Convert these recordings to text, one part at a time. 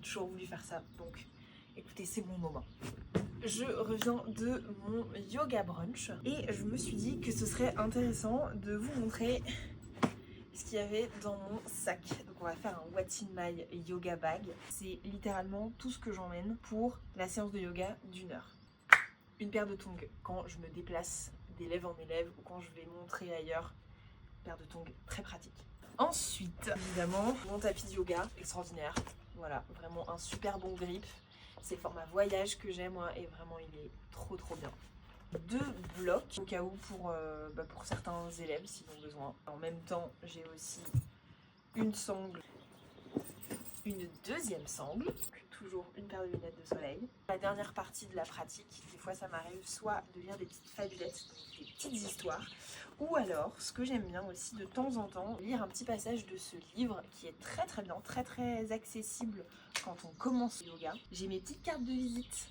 toujours voulu faire ça, donc écoutez, c'est mon moment. Je reviens de mon yoga brunch et je me suis dit que ce serait intéressant de vous montrer ce qu'il y avait dans mon sac. Donc on va faire un What's in my yoga bag. C'est littéralement tout ce que j'emmène pour la séance de yoga d'1 heure. Une paire de tongs quand je me déplace d'élève en élève ou quand je vais montrer ailleurs. Paire de tongs très pratique. Ensuite, évidemment, mon tapis de yoga extraordinaire. Voilà, vraiment un super bon grip. C'est le format voyage que j'aime moi et vraiment il est trop bien. 2 blocs au cas où pour certains élèves s'ils ont besoin. En même temps, j'ai aussi une sangle, une deuxième sangle, toujours une paire de lunettes de soleil. La dernière partie de la pratique, des fois ça m'arrive soit de lire des petites fabulettes, des petites histoires, ou alors, ce que j'aime bien aussi de temps en temps, lire un petit passage de ce livre qui est très bien, très accessible quand on commence le yoga. J'ai mes petites cartes de visite,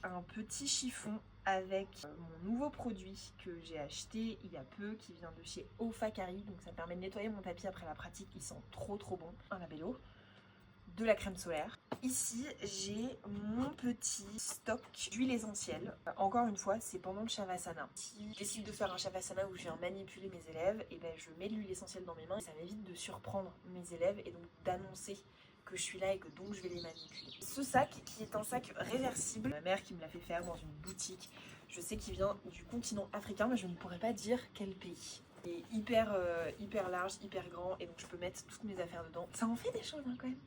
un petit chiffon avec mon nouveau produit que j'ai acheté il y a peu, qui vient de chez Ofakari, donc ça me permet de nettoyer mon tapis après la pratique, il sent trop bon. Un labello, de la crème solaire. Ici, j'ai mon petit stock d'huile essentielle. Encore une fois, c'est pendant le Shavasana. Si je décide de faire un Shavasana où je viens manipuler mes élèves, et ben je mets de l'huile essentielle dans mes mains et ça m'évite de surprendre mes élèves et donc d'annoncer que je suis là et que donc je vais les manipuler. Ce sac, qui est un sac réversible, ma mère qui me l'a fait faire dans une boutique, je sais qu'il vient du continent africain, mais je ne pourrais pas dire quel pays. Il est hyper large, hyper grand, et donc je peux mettre toutes mes affaires dedans. Ça en fait des choses hein, quand même.